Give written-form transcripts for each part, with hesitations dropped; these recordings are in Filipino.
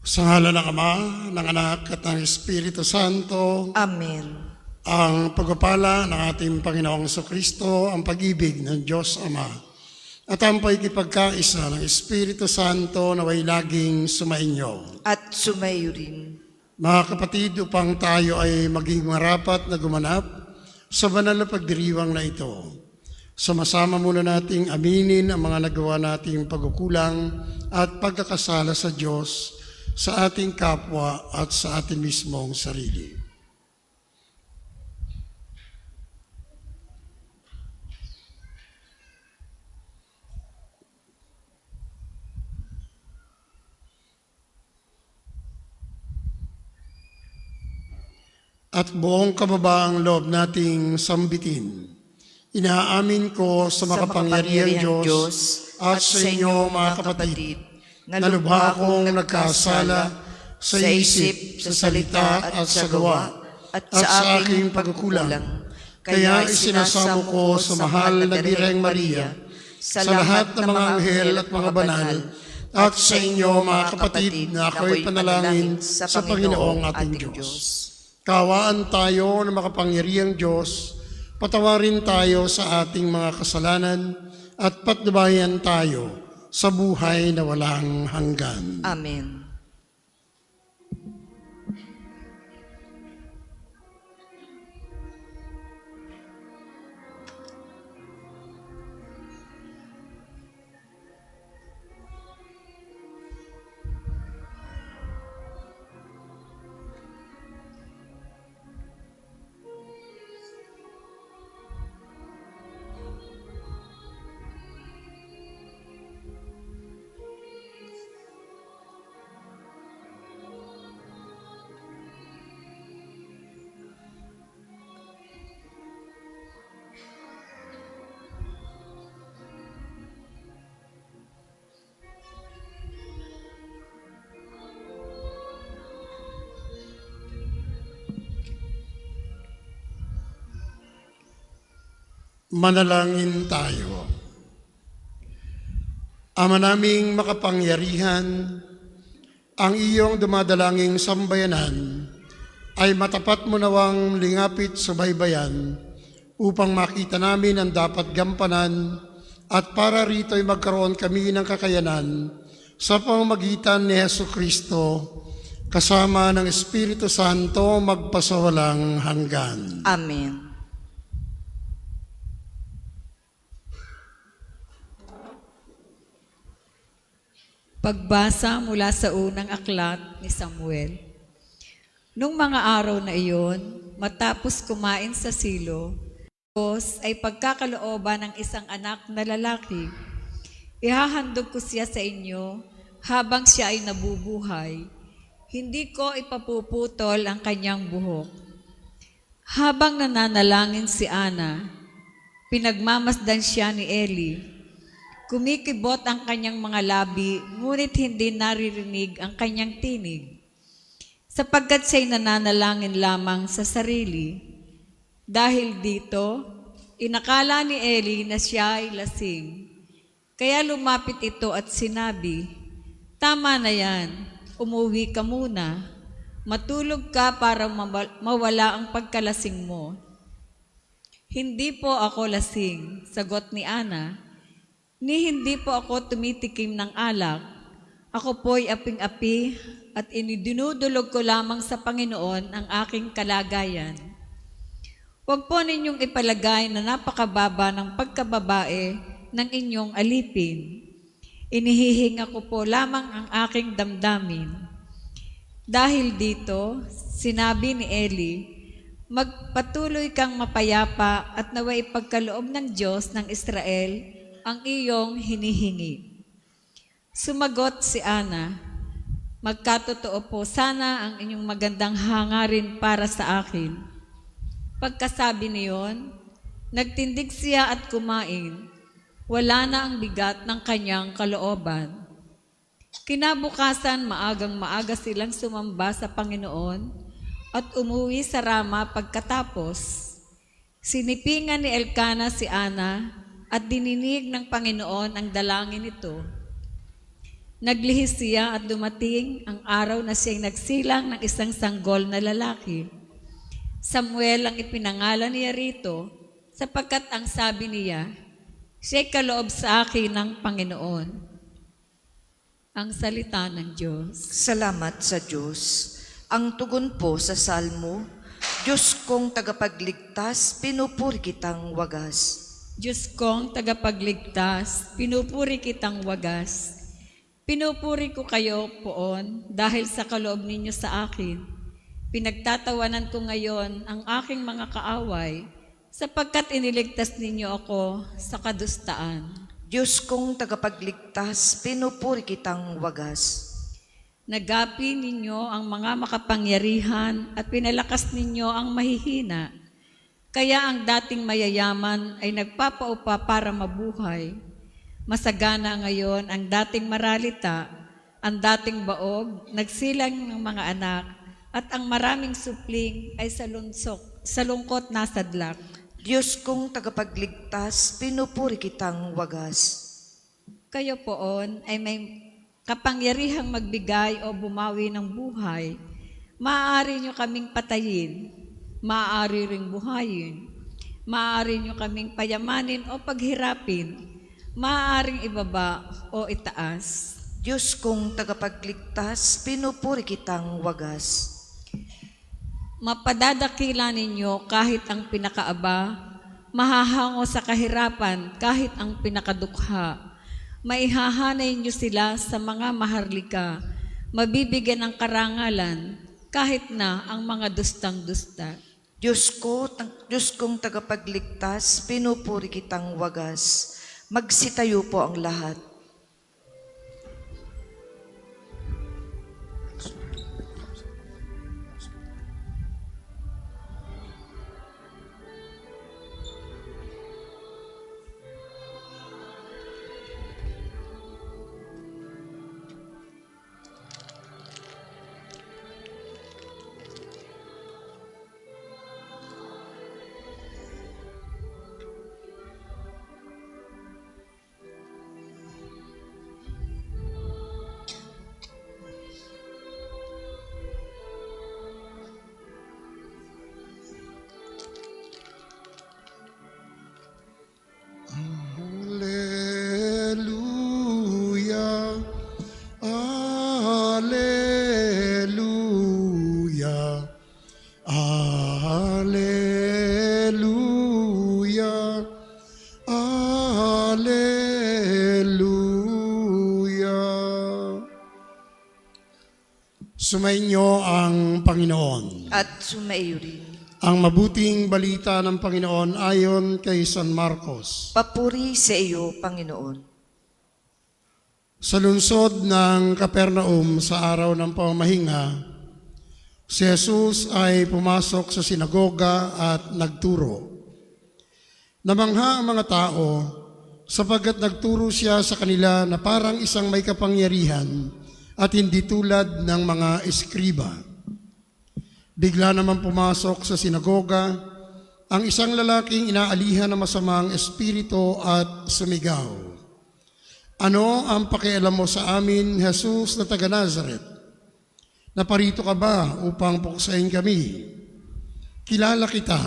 Sa ngalan ng Ama, ng Anak at ng Espiritu Santo, Amen. ang pagpapala ng ating Panginoong Jesucristo, ang pag-ibig ng Diyos Ama, at ang pagkipagkaisa ng Espiritu Santo naway laging sumainyo. At sumayo rin. Mga kapatid, upang tayo ay maging marapat na gumanap sa banal na pagdiriwang na ito, sama-sama muna nating aminin ang mga nagawa nating pagkukulang at pagkakasala sa Diyos, sa ating kapwa at sa ating mismong sarili. At buong kababaang loob nating sambitin, inaamin ko sa makapangyarihang Diyos at sa inyo mga kapatid, na lubha akong nagkasala sa isip, sa salita at sa gawa, at sa aking pagkukulang. Kaya isinasamo ko sa mahal na Birheng Maria, sa lahat ng mga anghel at mga banal, at sa inyo mga kapatid na ako'y panalangin sa Panginoong ating Diyos. Kaawaan tayo ng makapangyarihang Diyos, patawarin tayo sa ating mga kasalanan, at patnubayan tayo sa buhay na walang hanggan. Amen. Manalangin tayo. Ama naming makapangyarihan, ang iyong dumadalanging sambayanan ay matapat mo nawang lingapit sa baybayan upang makita namin ang dapat gampanan at para rito ay magkaroon kami ng kakayanan sa pamamagitan ni Jesucristo kasama ng Espiritu Santo magpasawalang hanggan. Amen. Pagbasa mula sa unang aklat ni Samuel. Nung mga araw na iyon, matapos kumain sa silo, Diyos ay pagkakalooban ng isang anak na lalaki. Ihahandog ko siya sa inyo habang siya ay nabubuhay. Hindi ko ipapuputol ang kanyang buhok. Habang nananalangin si Ana, pinagmamasdan siya ni Eli. Kumikibot ang kanyang mga labi, ngunit hindi naririnig ang kanyang tinig. Sapagkat siya'y nananalangin lamang sa sarili. Dahil dito, inakala ni Eli na siya ay lasing. Kaya lumapit ito at sinabi, "Tama na yan, umuwi ka muna. Matulog ka para mawala ang pagkalasing mo." "Hindi po ako lasing," sagot ni Ana. "Ni hindi po ako tumitikim ng alak. Ako po'y aping-api at inidinudulog ko lamang sa Panginoon ang aking kalagayan. Huwag po ninyong ipalagay na napakababa ng pagkababae ng inyong alipin. Inihihinga ko po lamang ang aking damdamin." Dahil dito, sinabi ni Eli, "Magpatuloy kang mapayapa at naway ipagkaloob ng Diyos ng Israel ang iyong hinihingi." Sumagot si Ana, "Magkatotoo po sana ang inyong magandang hangarin para sa akin." Pagkasabi niyon, nagtindig siya at kumain. Wala na ang bigat ng kanyang kalooban. Kinabukasan, maagang-maaga silang sumamba sa Panginoon at umuwi sa Rama pagkatapos. Sinipingan ni Elkana si Ana at dininig ng Panginoon ang dalangin nito. Naglihis siya at dumating ang araw na siyang nagsilang ng isang sanggol na lalaki. Samuel ang ipinangalan niya rito, sapagkat ang sabi niya, siya'y kaloob sa akin ng Panginoon. Ang salita ng Diyos. Salamat sa Diyos. Ang tugon po sa salmo, Diyos kong tagapagligtas, pinupuri kitang wagas. Diyos kong tagapagligtas, pinupuri kitang wagas. Pinupuri ko kayo poon dahil sa kaloob ninyo sa akin. Pinagtatawanan ko ngayon ang aking mga kaaway sapagkat iniligtas ninyo ako sa kadustaan. Diyos kong tagapagligtas, pinupuri kitang wagas. Nagapi ninyo ang mga makapangyarihan at pinalakas ninyo ang mahihina. Kaya ang dating mayayaman ay nagpapaupa para mabuhay. Masagana ngayon ang dating maralita, ang dating baog, nagsilang ng mga anak, at ang maraming supling ay sa lungkot nasadlak. Diyos kong tagapagligtas, pinupuri kitang wagas. Kayo poon ay may kapangyarihang magbigay o bumawi ng buhay. Maaari nyo kaming patayin, maaari ring buhayin, maaari nyo kaming payamanin o paghirapin, maaaring ibaba o itaas. Diyos kong tagapagligtas, pinupuri kitang wagas. Mapadadakila ninyo kahit ang pinakaaba, mahahango sa kahirapan kahit ang pinakadukha. Maihahanay niyo sila sa mga maharlika, mabibigyan ng karangalan kahit na ang mga dustang-dusta. Diyos kong tagapagligtas, pinupuri kitang wagas. Magsitayo po ang lahat. Alleluia, Alleluia, Alleluia, Alleluia. Sumainyo ang Panginoon. At sumaiyo rin. Ang mabuting balita ng Panginoon ayon kay San Marcos. Papuri sa iyo, Panginoon. Sa lungsod ng Capernaum sa araw ng pamamahinga, si Jesus ay pumasok sa sinagoga at nagturo. Namangha ang mga tao sapagkat nagturo siya sa kanila na parang isang may kapangyarihan at hindi tulad ng mga eskriba. Bigla naman pumasok sa sinagoga ang isang lalaking inaalihan ng masamang espiritu at sumigaw, "Ano ang pakialam mo sa amin, Jesus na taga Nazaret? Naparito ka ba upang puksain kami? Kilala kita,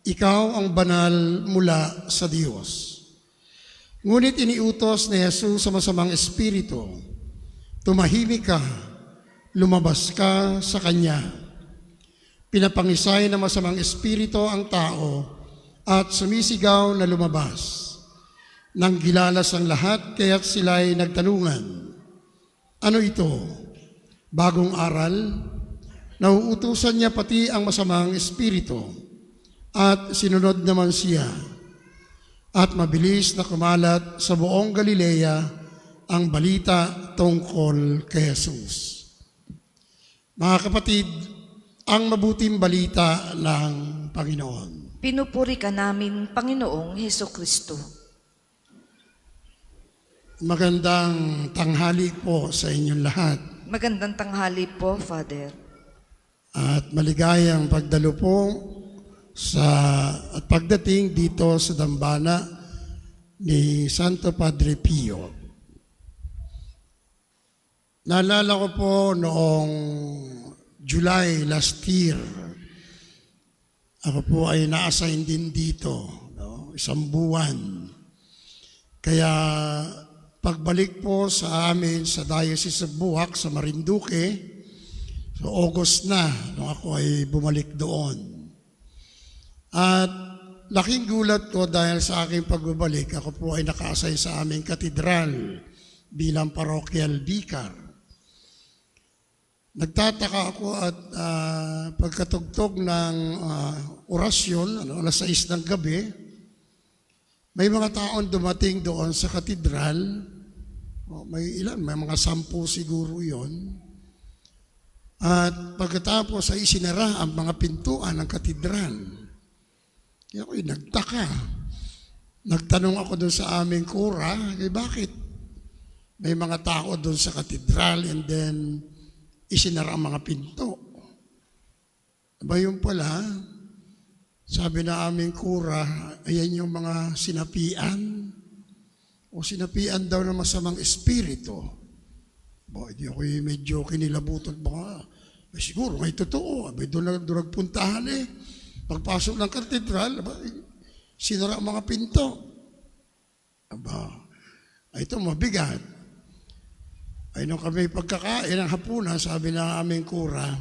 ikaw ang banal mula sa Diyos." Ngunit iniutos ni Jesus sa masamang espiritu, "Tumahimik ka, lumabas ka sa kanya." Pinapangisay ng masamang espiritu ang tao at sumisigaw na lumabas. Nang gilalas ang lahat, kaya't sila'y nagtanungan, "Ano ito? Bagong aral?" Nauutusan niya pati ang masamang espiritu at sinunod naman siya. At mabilis na kumalat sa buong Galilea ang balita tungkol kay Jesus. Mga kapatid, ang mabuting balita ng Panginoon. Pinupuri ka namin, Panginoong Hesukristo. Magandang tanghali po sa inyong lahat. Magandang tanghali po, Father. At maligayang pagdalo po at pagdating dito sa dambana ni Santo Padre Pio. Naalala ko po noong July last year, ako po ay na-assign din dito, no? 1 buwan. Kaya pagbalik po sa amin sa Diocese of Buwak sa Marinduque, so August na nung ako ay bumalik doon. At laking gulat ko dahil sa aking pagbabalik, ako po ay naka-assign sa aming katedral bilang parochial vicar. Nagtataka ako at pagkatugtog ng orasyon, alas 6 ng gabi, may mga taon dumating doon sa katedral. May mga 10 siguro yon. At pagkatapos ay isinara ang mga pintuan ng katedral. Kaya ako'y nagtaka. Nagtanong ako doon sa aming kura, bakit may mga tao doon sa katedral and then isinara ang mga pinto. Aba yun pala, sabi na aming kura, ayan yung mga sinapian o sinapian daw ng masamang espiritu. Di ako medyo kinilabutan baka, siguro may totoo, may doon nagpuntahan Pagpasok ng katedral, sinara ang mga pinto. Ito mabigat. Ay nung kami pagkakain ng hapunan, sabi ng aming kura,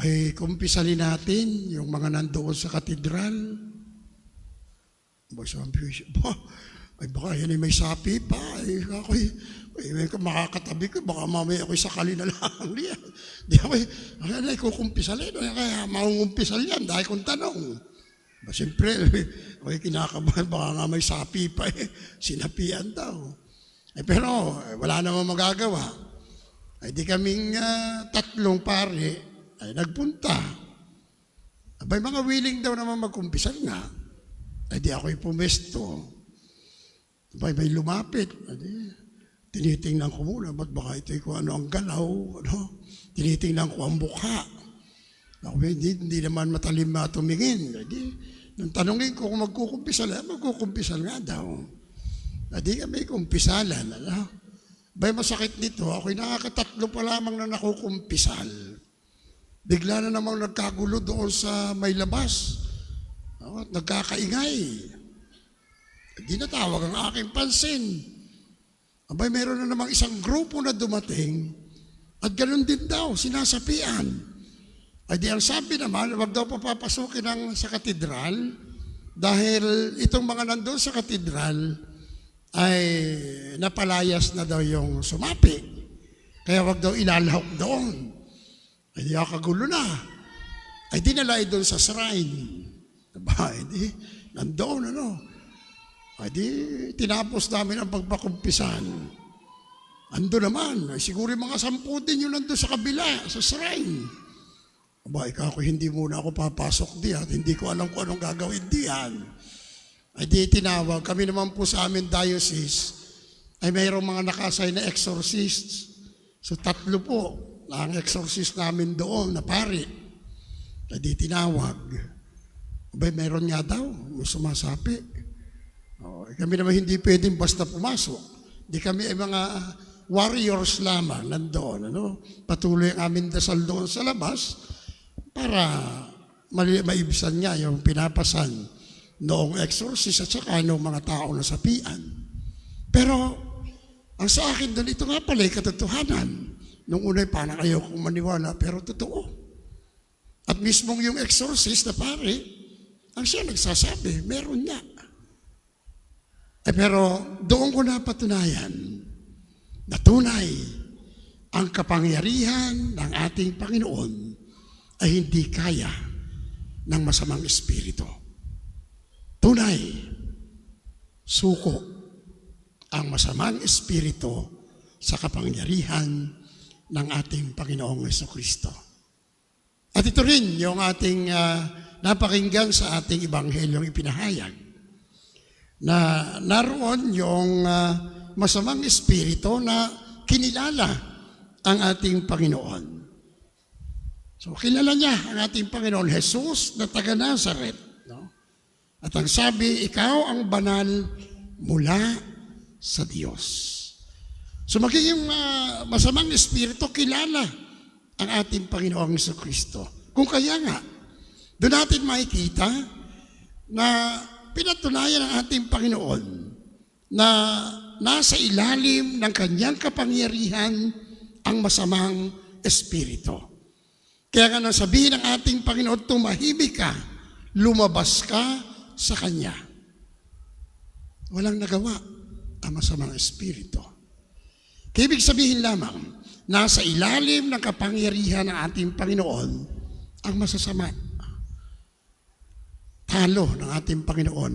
ay kumpisalin natin yung mga nandoon sa katedral. Baka yan ay may sapi pa. May makakatabi ko, baka mamaya ako'y sakali na lang. Di ako, ay kukumpisalin. Kaya maungumpisal yan dahil kung tanong. Siyempre, ako'y kinakabahan, baka nga may sapi pa sinapian daw. Pero wala namang magagawa. Di kaming 3 pare ay nagpunta. Mga willing daw naman magkumpisal nga. Di ako'y pumesto. May lumapit. Tinitingnan ko muna, ba't baka ito'y kung ano ang galaw. Tinitingnan ko ang mukha. Hindi naman matalim tumingin. Nung tanongin ko kung magkukumpisal nga daw. Di kami kumpisalan. Masakit nito, ako'y nakaka-3 pa lamang na nakukumpisal. Bigla na namang nagkagulo doon sa may labas. At nagkakaingay. Di natawag ang aking pansin. Meron na namang isang grupo na dumating at ganun din daw, sinasapian. Di ang sabi naman, wag daw papapasukin sa katedral dahil itong mga nandun sa katedral ay napalayas na daw yung sumapi. Kaya wag daw ilalahok doon. Di akagulo na. Dinala doon sa shrine. Nandoon tinapos namin ang pagpakumpisan. Ando naman, siguro mga 10 din yung nando sa kabila, sa shrine. Ako hindi muna ako papasok diyan, hindi ko alam kung anong gagawin diyan. Tinawag, kami naman po sa amin diocese, ay mayroong mga naka-assign na exorcists. So 3 po, ang exorcist namin doon na pari. Tinawag. Meron nga daw, sumasapi. Kami naman hindi pwedeng basta pumasok. Di kami ay mga warriors lamang nandoon. Patuloy ang aming dasal doon sa labas para maibsan niya yung pinapasan noong exorcist at saka noong mga tao na sapian. Pero ang sa akin doon, ito nga pala katotohanan. Nung unay parang ayaw kong maniwala, pero totoo. At mismong yung exorcist na pare, ang siya nagsasabi, meron niya. Pero doon ko napatunayan na tunay ang kapangyarihan ng ating Panginoon ay hindi kaya ng masamang espiritu. Tunay, suko ang masamang espiritu sa kapangyarihan ng ating Panginoong Jesucristo. At ito rin yung ating napakinggan sa ating Ebanghelyong ipinahayag, na naroon yung masamang espiritu na kinilala ang ating Panginoon. So kilala niya ang ating Panginoon Jesus na taga Nazaret. No? At ang sabi, ikaw ang banal mula sa Diyos. So magiging masamang espiritu, kilala ang ating Panginoong Jesucristo. Kung kaya nga, doon natin makikita na pinatunayan ng ating Panginoon na nasa ilalim ng kanyang kapangyarihan ang masamang espiritu. Kaya nga nang sabihin ng ating Panginoon, tumahimik ka, lumabas ka sa Kanya. Walang nagawa ang masamang espiritu. Kaya ibig sabihin lamang, nasa ilalim ng kapangyarihan ng ating Panginoon ang masasama. Talo ng ating Panginoon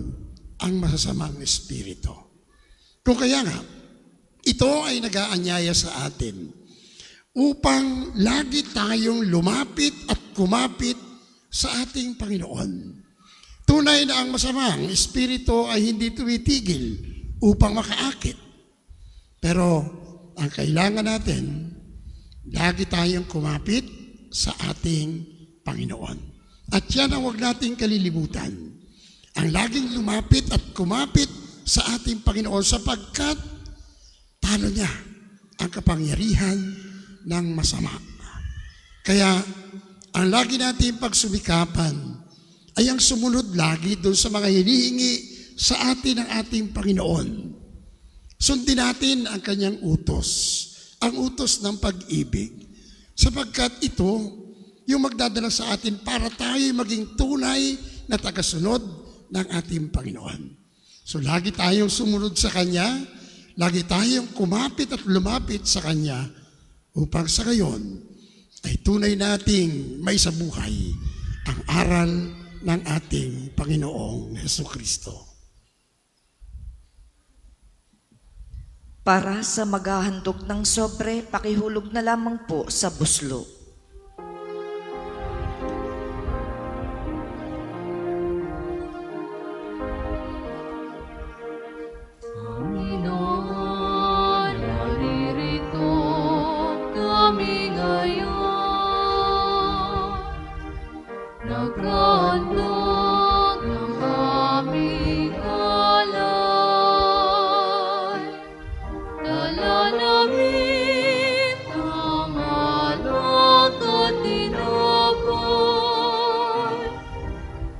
ang masasamang espiritu. Kung kaya nga, ito ay nag-aanyaya sa atin upang lagi tayong lumapit at kumapit sa ating Panginoon. Tunay na ang masamang espiritu ay hindi tumitigil upang makaakit. Pero ang kailangan natin, lagi tayong kumapit sa ating Panginoon. At yan ang huwag nating kalilimutan. Ang laging lumapit at kumapit sa ating Panginoon sapagkat talo niya ang kapangyarihan ng masama. Kaya ang lagi natin pagsumikapan ay ang sumunod lagi doon sa mga hinihingi sa atin ng ating Panginoon. Sundin natin ang kanyang utos, ang utos ng pag-ibig, sapagkat ito yung magdadala sa atin para tayo maging tunay na tagasunod ng ating Panginoon. So lagi tayong sumunod sa Kanya, lagi tayong kumapit at lumapit sa Kanya, upang sa gayon ay tunay nating may sa buhay ang aral ng ating Panginoong Jesucristo. Para sa maghahandog ng sobre, pakihulog na lamang po sa buslo. Panginoon, naririto kami ngayon, naghandog ng aming alay. Dala namin ang alak at tinapay,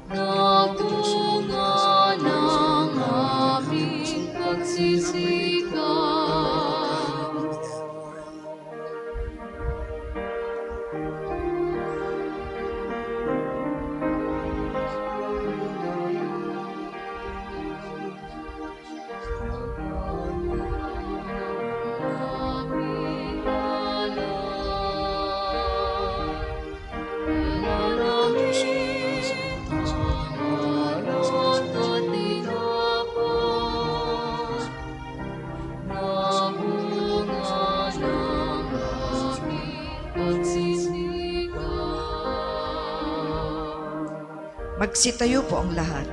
nagbunga ng aming pagsisikap. Aming alay, dala namin ang alak at tinapay, nagbunga ng aming pagsisikap. Magsitayo po ang lahat.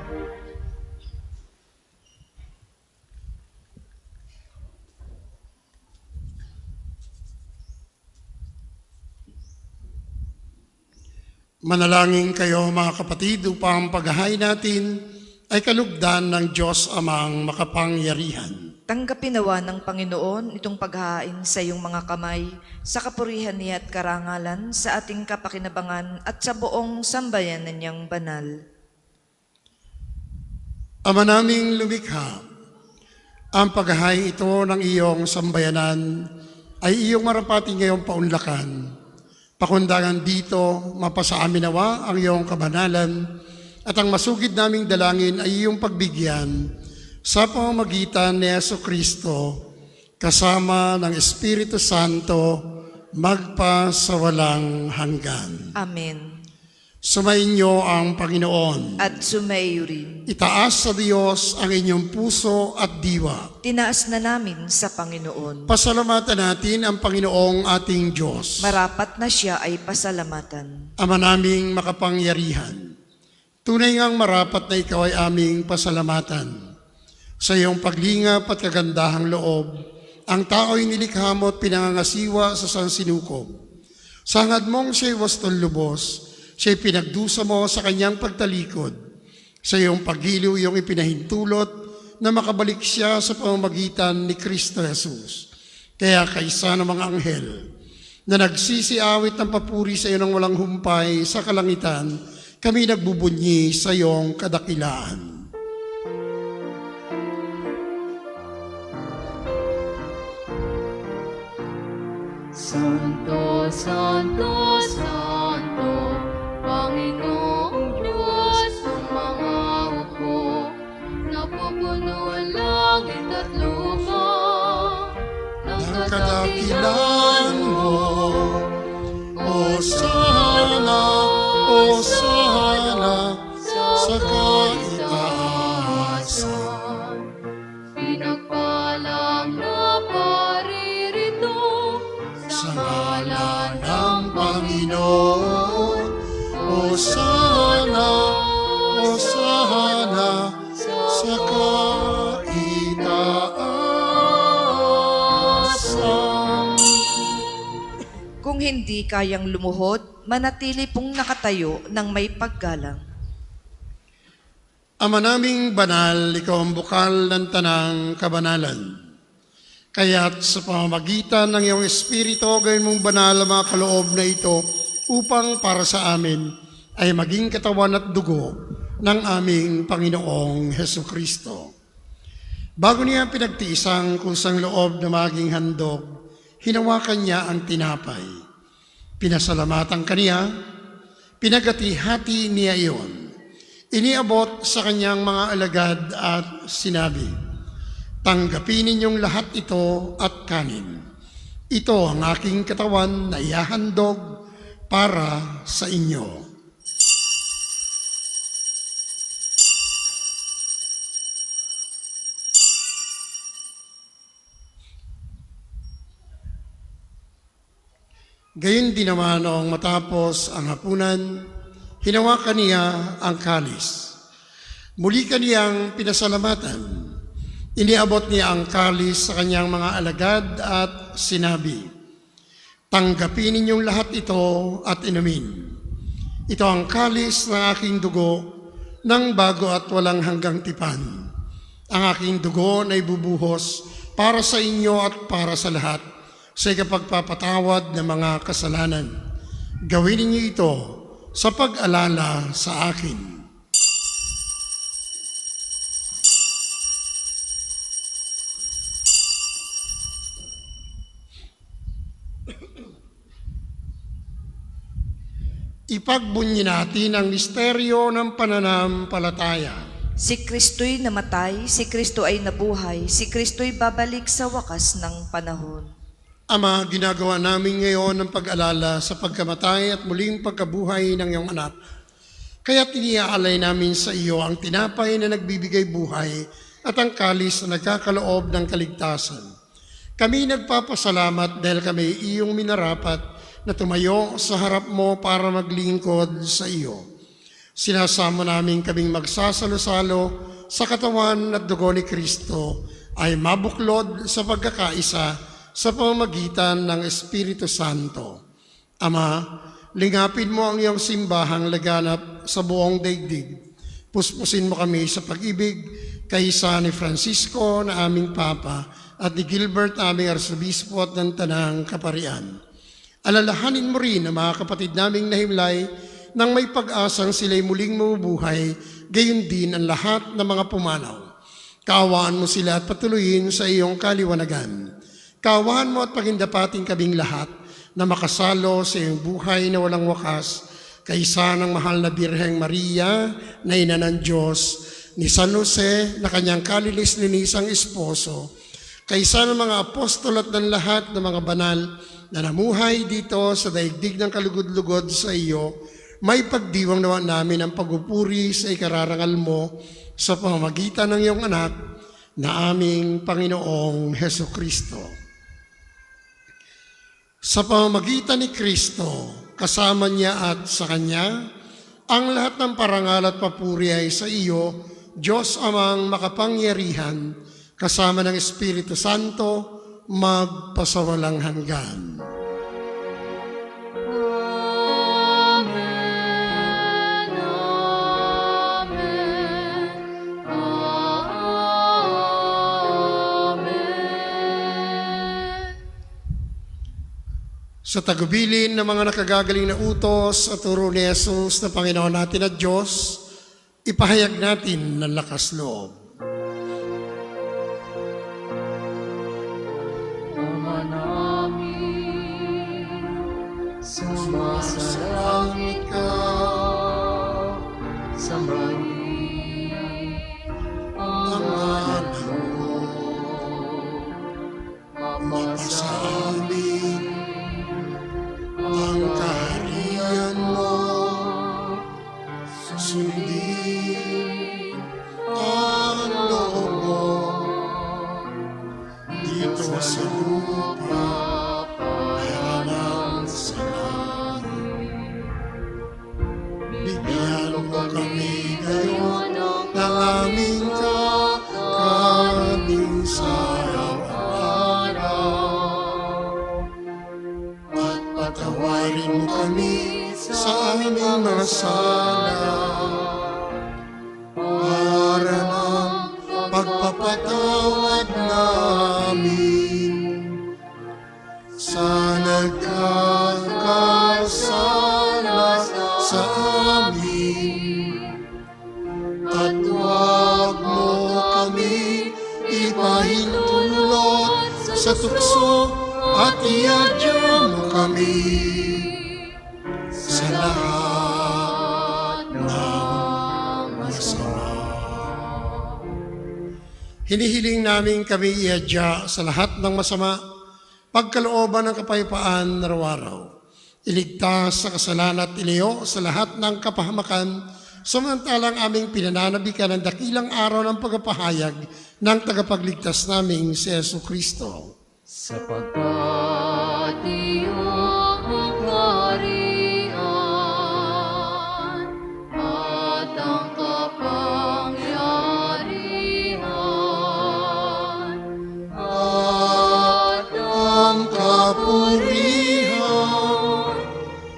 Manalangin kayo mga kapatid upang ang paghahay natin ay kalugdan ng Diyos Amang makapangyarihan. Tanggapin nawa ng Panginoon itong paghahain sa iyong mga kamay, sa kapurihan niya at karangalan, sa ating kapakinabangan at sa buong sambayanan niyang banal. Ama naming lumikha, ang paghahay ito ng iyong sambayanan ay iyong marapati ngayong paunlakan. Pakundangan dito, mapasa amin nawa ang iyong kabanalan at ang masugid naming dalangin ay iyong pagbigyan sa pamamagitan ni Jesucristo kasama ng Espiritu Santo magpa sa walang hanggan. Amen. Sumainyo ang Panginoon. At sumayo rin. Itaas sa Diyos ang inyong puso at diwa. Tinaas na namin sa Panginoon. Pasalamatan natin ang Panginoong ating Diyos. Marapat na siya ay pasalamatan. Ama naming makapangyarihan, tunay ngang marapat na ikaw ay aming pasalamatan. Sa iyong paglingap at kagandahang loob, ang tao'y nilikha mo at pinangangasiwa sa sansinukob. Sa hangad mong siya'y wastong lubos, siya'y pinagdusa mo sa kanyang pagtalikod. Sa iyong paggiliw iyong ipinahintulot na makabalik siya sa pamamagitan ni Kristo Jesus. Kaya kaisa ng mga anghel na nagsisiawit ng papuri sa iyo ng walang humpay sa kalangitan, kami nagbubunyi sa iyong kadakilaan. Santo, Santo, Santo, Panginoong Diyos ng mga hukbo, napupuno ang langit at lupa ng Kadakilaan mo, Hosana, Hosana, sa kaitaasan. Pinagpalang na paririto Sa ngalan ng Panginoon, Hosana, Hosana, sa kaitaasan. Kung hindi kayang lumuhod, manatili pong nakatayo ng may paggalang. Ama naming banal, ikaw ang bukal ng tanang kabanalan. Kaya't sa pamamagitan ng iyong Espiritu, gawin mong banal ang mga kaloob na ito upang para sa amin ay maging katawan at dugo ng aming Panginoong Hesukristo. Bago niya pinagtiisang kusang loob na maging handog, hinawakan niya ang tinapay. Pinasalamatan kaniya, pinagati-hati niya iyon. Iniabot sa kanyang mga alagad at sinabi, "Tanggapin ninyong lahat ito at kanin. Ito ang aking katawan na ihahandog para sa inyo." Gayon din naman noong matapos ang hapunan, hinawakan niya ang kalis. Muli kaniyang pinasalamatan. Iniabot niya ang kalis sa kanyang mga alagad at sinabi, "Tanggapin ninyong lahat ito at inumin. Ito ang kalis ng aking dugo ng bago at walang hanggang tipan. Ang aking dugo na ibubuhos para sa inyo at para sa lahat sa ikapagpapatawad ng mga kasalanan. Gawin ninyo ito sa pag-alala sa akin." Ipagbunyi natin ang misteryo ng pananampalataya. Si Kristo'y namatay, si Kristo ay nabuhay, si Kristo'y babalik sa wakas ng panahon. Ama, ginagawa namin ngayon ang pag-alala sa pagkamatay at muling pagkabuhay ng iyong anak. Kaya tiniaalay namin sa iyo ang tinapay na nagbibigay buhay at ang kalis na nagkakaloob ng kaligtasan. Kami nagpapasalamat dahil kami iyong minarapat na tumayo sa harap mo para maglingkod sa iyo. Sinasamo namin kaming magsasalo-salo sa katawan at dugo ni Kristo ay mabuklod sa pagkakaisa sa pamamagitan ng Espiritu Santo. Ama, lingapin mo ang iyong simbahang laganap sa buong daigdig. Puspusin mo kami sa pag-ibig kaysa ni Francisco na aming Papa at ni Gilbert aming Arsobispo at ng Tanang Kaparian. Alalahanin mo rin ang mga kapatid naming nahimlay nang may pag-asang sila'y muling mabubuhay, gayon din ang lahat ng mga pumanaw. Kaawaan mo sila at patuloyin sa iyong kaliwanagan. Kaawaan mo at pagindapating kaming lahat na makasalo sa iyong buhay na walang wakas, kaysa ng mahal na Birheng Maria na ina ng Diyos, ni San Jose na kanyang kalilis-linisang esposo, kaysa ng mga apostol at ng lahat ng mga banal na namuhay dito sa daigdig ng kalugod-lugod sa iyo, may pagdiwang nawa namin ang pagpupuri sa ikararangal mo sa pamamagitan ng iyong anak na aming Panginoong Hesukristo. Sa pamamagitan ni Kristo, kasama niya at sa Kanya, ang lahat ng parangal at papuri ay sa iyo, Diyos amang makapangyarihan, kasama ng Espiritu Santo, magpasawalang hanggan. Amen, Amen, Amen. Sa tagubilin ng mga nakagagaling na utos at turo ni Jesus na Panginoon natin at Diyos, ipahayag natin ng lakas loob. Ama namin, Sumasalangit ka, sambahin ang Ama ngalan mo, mapasa amin ang kaharian mo, sundin ang loob mo dito sa lupa kaya ng sa langit. Bigyan mo kami ngayon ng aming kakanin sa araw-araw at patawarin mo kami sa aming mga sala para ng pagpapatawad namin sa nagkakasala sa amin at huwag mo kami ipahintulot sa tukso at iadya mo kami sa lahat ng masama. Hinihiling namin kami iadya sa lahat ng masama, pagkalooban ng kapayapaan araw-araw. Iligtas sa kasalanan at iliyo sa lahat ng kapahamakan, samantalang aming pinananabikan ng dakilang araw ng pagpapahayag ng tagapagligtas naming si Jesucristo. sapagkat iyong ang kaharian at ang kapangyarihan at Ang kapurihan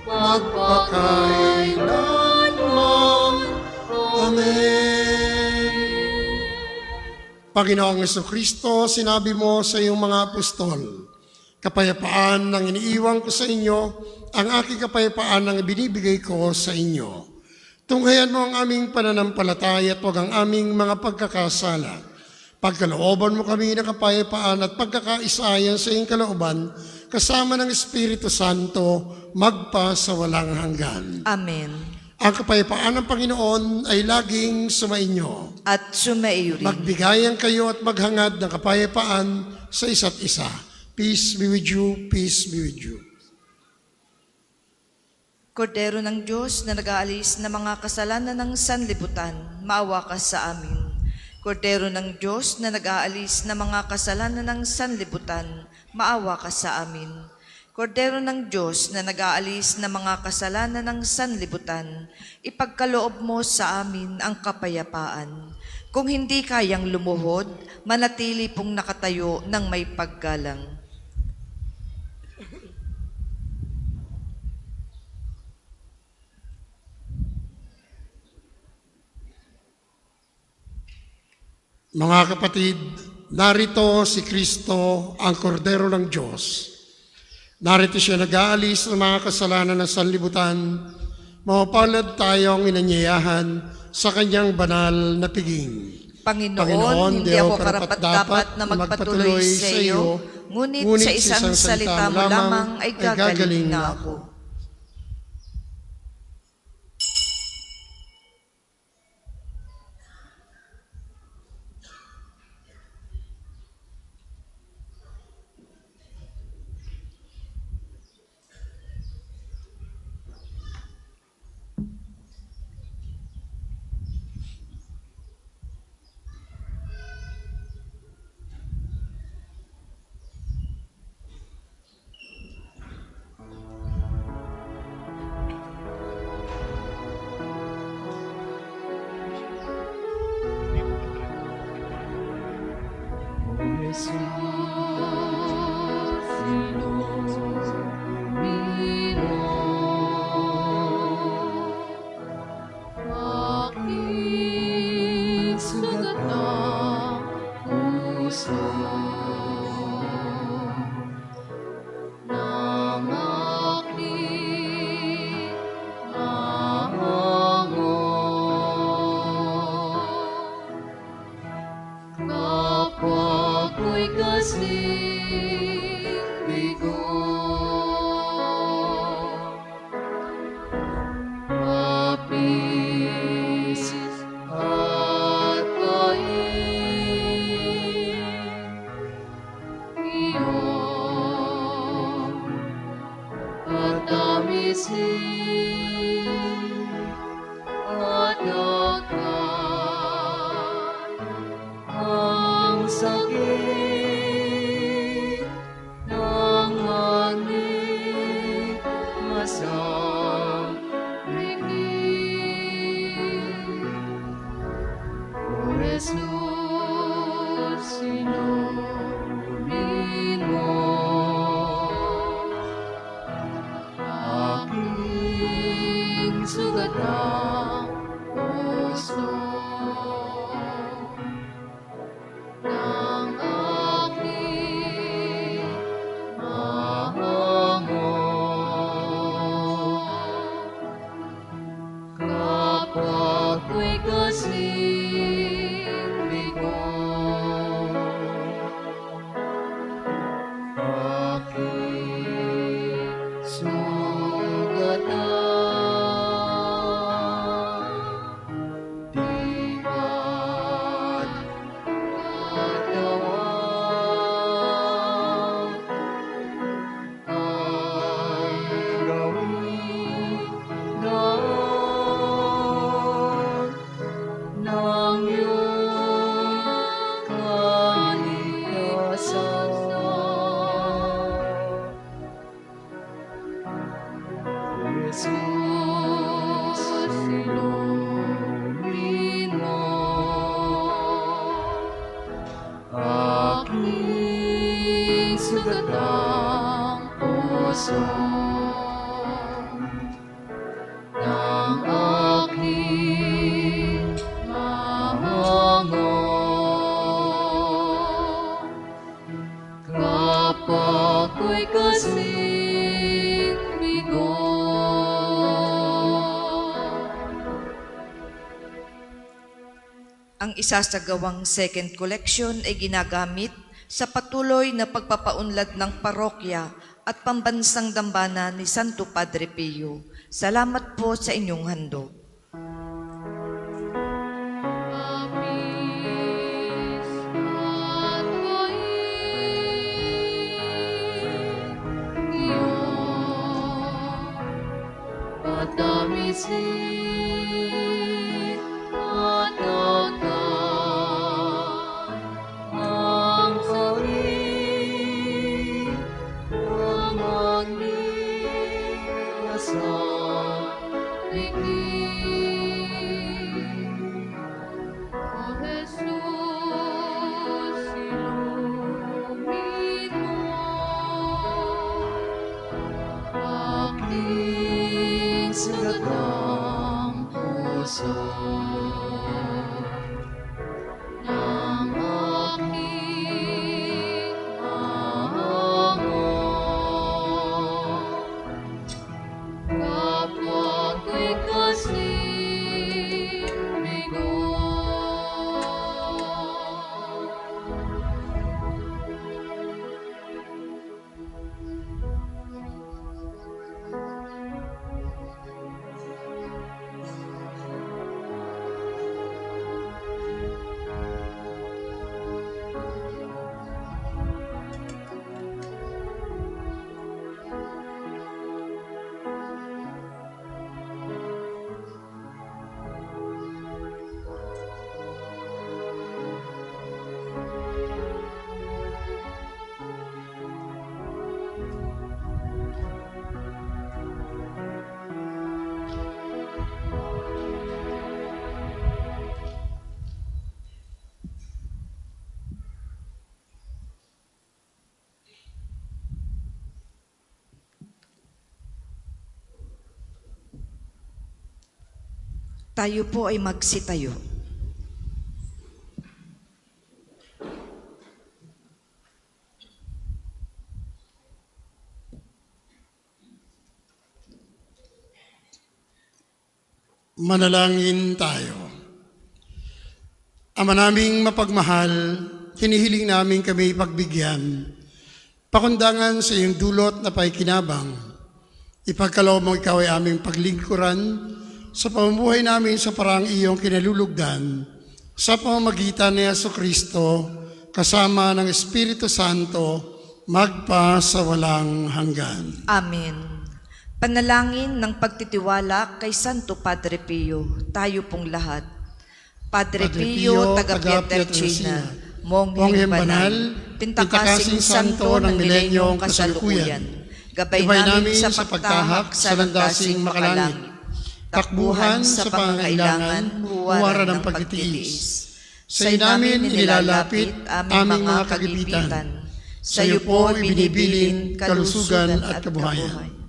magpakailanman. Amen. Panginoong Jesucristo, sinabi mo sa iyong mga apostol, kapayapaan ang iniiwan ko sa inyo, ang aking kapayapaan ang ibinibigay ko sa inyo. Tunghayan mo ang aming pananampalataya at huwag ang aming mga pagkakasala. Pagkalooban mo kami ng kapayapaan at pagkakaisayan sa iyong kalooban, kasama ng Espiritu Santo, magpa sa walang hanggan. Amen. Ang kapayapaan ng Panginoon ay laging sumainyo. At sumaiyo rin. Magbigayan kayo at maghangad ng kapayapaan sa isa't isa. Peace be with you, peace be with you. Kordero ng Diyos na nag-aalis ng mga kasalanan ng sanlibutan, maawa ka sa amin. Kordero ng Diyos na nag-aalis ng mga kasalanan ng sanlibutan, maawa ka sa amin. Kordero ng Diyos na nag-aalis ng mga kasalanan ng sanlibutan, ipagkaloob mo sa amin ang kapayapaan. Kung hindi kayang lumuhod, manatili pong nakatayo ng may paggalang. Mga kapatid, narito si Kristo, ang Kordero ng Diyos. Narito siya nag-aalis ng mga kasalanan ng sanlibutan. Mapalad tayong inanyayahan sa kanyang banal na piging. Panginoon, hindi ako karapat-dapat na magpatuloy sa iyo, ngunit sa isang salita mo lamang ay gagaling na ako. aking sugat ng puso. Nang bigo. Hapis at kain, iyong patamisin at dagat ang sakit ng aming masarigin. O Jesus, inumin mo aking sugat ng puso ng aking mahango. Kapag ko'y kasing bigo, aking sugatan, di ba't katawan ay gawin ng iyong kalikasan. Jesus, inumin mo aking sugat ng puso ng aking mahango. Kapag ko'y kasing bigo, Ang isasagawang second collection ay ginagamit sa patuloy na pagpapaunlad ng parokya at pambansang dambana ni Santo Padre Pio. Salamat po sa inyong handog. hapis at kain, iyong patamisin at dagat ang sakit ng aming masarigin. O Jesus, inumin mo aking sugat ng puso ng aking mahango. Kapag ko'y kasing bigo, Tayo po ay magsitayo. Manalangin tayo. Ama naming mapagmahal, hinihiling namin kami pagbigyan pakundangan sa iyong dulot na paikinabang. Ipagkaloob mo ikaw ay aming paglingkuran sa pamumuhay namin sa parang iyong kinalulugdan sa pamamagitan ni Jesucristo kasama ng Espiritu Santo magpa sa walang hanggan. Amen. Panalangin ng pagtitiwala kay Santo Padre Pio, tayo pong lahat. Padre Pio, taga Pietrelcina, Mongheng Banal, Pintakasing Santo ng milenyong kasalukuyan, gabay namin sa pagtahak sa landasing makalangit, takbuhan sa pangangailangan, huwara ng pagtitiis. Sa iyo namin inilalapit aming mga kagipitan. Sa iyo po binibilin kalusugan at kabuhayan.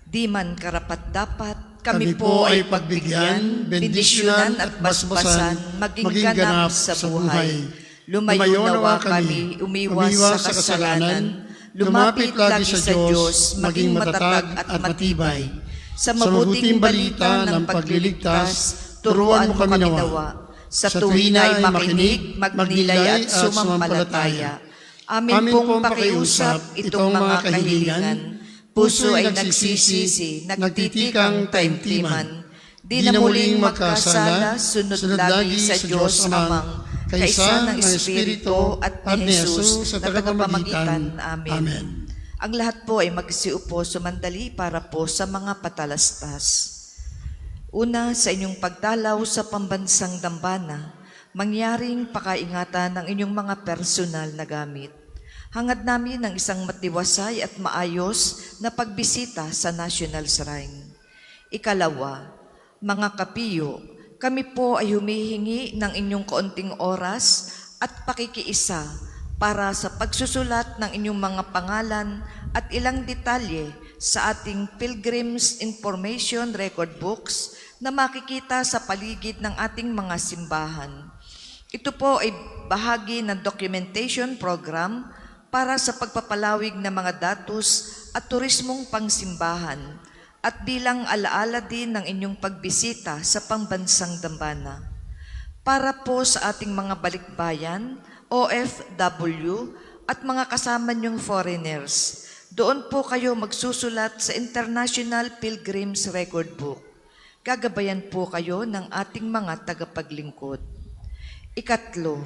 Di man karapat-dapat, kami po ay pagbigyan, bendisyonan at basbasan, maging ganap sa buhay. Lumayo nawa kami, umiwas sa kasalanan, lumapit lagi sa Diyos, maging matatag at matibay. Sa mabuting balita ng pagliligtas, turuan mo kami nawa. Sa tuwina ay makinig, magnilay at sumampalataya. Amin pong pakiusap itong mga kahilingan. Puso ay nagsisisi, nagtitikang taimtiman. Di na muling magkasala, sunod lagi sa Diyos Amang, kaisa ng Espiritu at ni Jesus na tagapamagitan. Amen. Ang lahat po ay magsiupo sumandali para po sa mga patalastas. Una, sa inyong pagdalaw sa pambansang dambana, mangyaring pakaingatan ng inyong mga personal na gamit. Hangad namin ng isang matiwasay at maayos na pagbisita sa National Shrine. Ikalawa, mga kapiyo, kami po ay humihingi ng inyong kaunting oras at pakikiisa para sa pagsusulat ng inyong mga pangalan at ilang detalye sa ating Pilgrim's Information Record Books na makikita sa paligid ng ating mga simbahan. Ito po ay bahagi ng documentation program para sa pagpapalawig ng mga datos at turismong pangsimbahan at bilang alaala din ng inyong pagbisita sa pambansang dambana. Para po sa ating mga balikbayan, OFW at mga kasama niyong foreigners, doon po kayo magsusulat sa International Pilgrim's Record Book. Gagabayan po kayo ng ating mga tagapaglingkod. Ikatlo,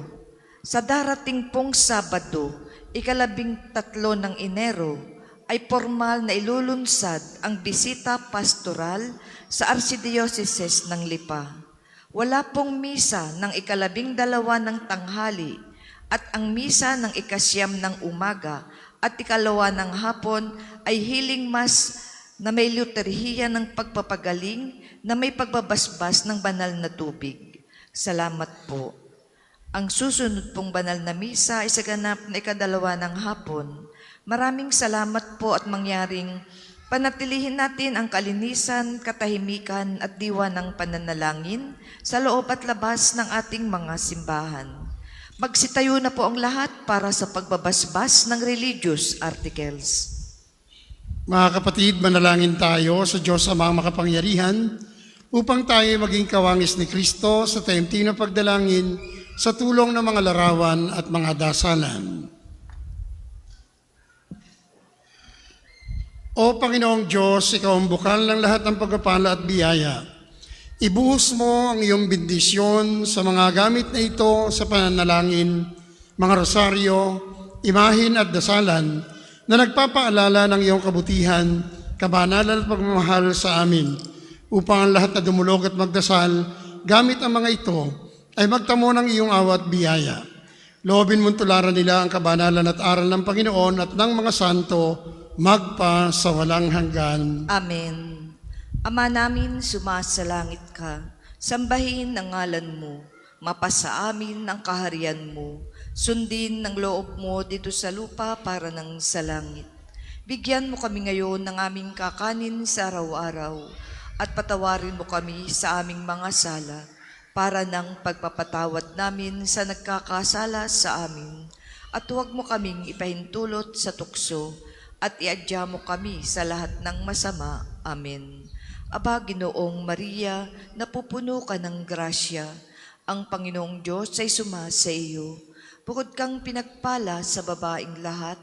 sa darating pong Sabado, 13 ng Enero, ay formal na ilulunsad ang bisita pastoral sa Archdiocese ng Lipa. Wala pong misa ng 12 ng tanghali at ang misa ng 9 ng umaga at 2 ng hapon ay healing mass na may liturhiya ng pagpapagaling na may pagbabasbas ng banal na tubig. Salamat po. Ang susunod pong banal na misa ay sa ganap na 2 ng hapon. Maraming salamat po at mangyaring panatilihin natin ang kalinisan, katahimikan at diwa ng pananalangin sa loob at labas ng ating mga simbahan. Magsitayo na po ang lahat para sa pagbabasbas ng religious articles. Mga kapatid, manalangin tayo sa Diyos Amang makapangyarihan upang tayo maging kawangis ni Kristo sa taimtim na pagdalangin sa tulong ng mga larawan at mga dasalan. O Panginoong Diyos, Ikaw ang bukal ng lahat ng pagpapala at biyaya. Ibuhos mo ang iyong bendisyon sa mga gamit na ito sa pananalangin, mga rosaryo, imahin at dasalan na nagpapaalala ng iyong kabutihan, kabanalan at pagmamahal sa amin, upang ang lahat na dumulog at magdasal gamit ang mga ito ay magtamo ng iyong awa at biyaya. Loobin mong tularan nila ang kabanalan at aral ng Panginoon at ng mga santo magpa sa walang hanggan. Amen. Ama namin, sumasalangit ka, sambahin ang ngalan mo, mapasa amin ang kaharian mo, sundin ng loob mo dito sa lupa para ng sa langit. Bigyan mo kami ngayon ng aming kakanin sa araw-araw at patawarin mo kami sa aming mga sala para ng pagpapatawad namin sa nagkakasala sa amin. at huwag mo kaming ipahintulot sa tukso, at iadya mo kami sa lahat ng masama. Amen. Aba, Ginoong Maria, napupuno ka ng grasya, ang Panginoong Diyos ay sumasa iyo. Bukod kang pinagpala sa babaing lahat,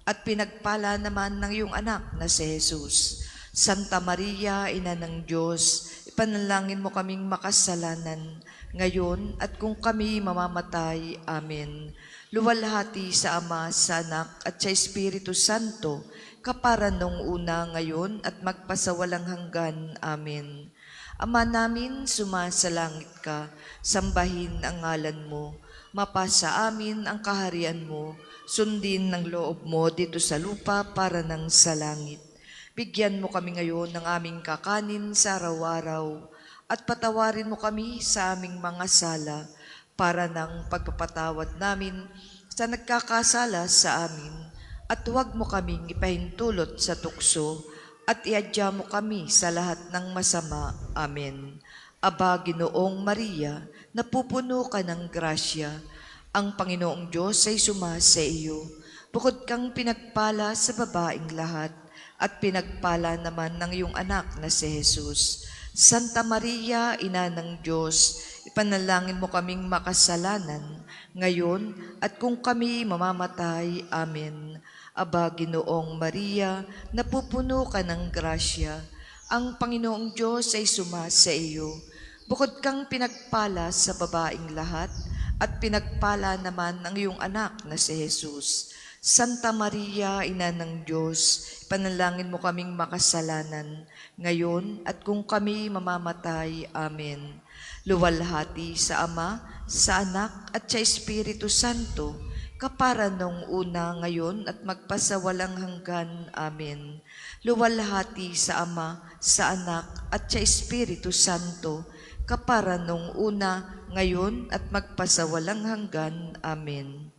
at pinagpala naman ng iyong anak na si Jesus. Santa Maria, Ina ng Diyos, ipanalangin mo kaming makasalanan, ngayon at kung kami mamamatay. Amen. Luwalhati sa Ama, sa Anak, at sa Espiritu Santo, kapara nung una, ngayon, at magpasawalang hanggan. Amen. Ama namin, sumasalangit ka, sambahin ang ngalan mo, mapasa amin ang kaharian mo, sundin ng loob mo dito sa lupa para ng sa langit. Bigyan mo kami ngayon ng aming kakanin sa araw-araw, at patawarin mo kami sa aming mga sala, para ng pagpapatawad namin sa nagkakasala sa amin. At huwag mo kaming ipahintulot sa tukso, at iadya mo kami sa lahat ng masama. Amen. Aba, Ginoong Maria, napupuno ka ng grasya, ang Panginoong Diyos ay sumasa iyo. Bukod kang pinagpala sa babaing lahat, at pinagpala naman ng iyong anak na si Jesus. Santa Maria, Ina ng Diyos, ipanalangin mo kaming makasalanan, ngayon at kung kami mamamatay. Amen. Aba, Ginoong Maria, napupuno ka ng grasya, ang Panginoong Diyos ay sumasa iyo. Bukod kang pinagpala sa babaing lahat, at pinagpala naman ng iyong anak na si Jesus. Santa Maria, Ina ng Diyos, ipanalangin mo kaming makasalanan, ngayon at kung kami mamamatay. Amen. Luwalhati sa Ama, sa Anak, at sa Espiritu Santo, kapara nung una, ngayon, at magpasawalang hanggan. Amen. Luwalhati sa Ama, sa Anak, at sa Espiritu Santo, kapara nung una, ngayon, at magpasawalang hanggan. Amen.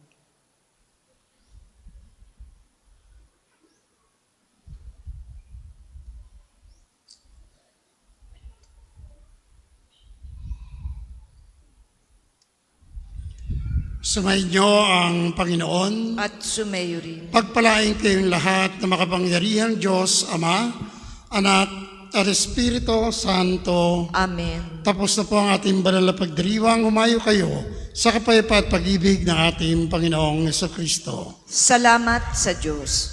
Sumainyo ang Panginoon. At sumayo rin. Pagpalain kayong lahat na makapangyarihang Diyos, Ama, Anak, at Espiritu Santo. Amen. Tapos na po ang ating banal na pagdiriwang. Humayo kayo sa kapayapaan at pag-ibig ng ating Panginoong Jesucristo. Salamat sa Diyos.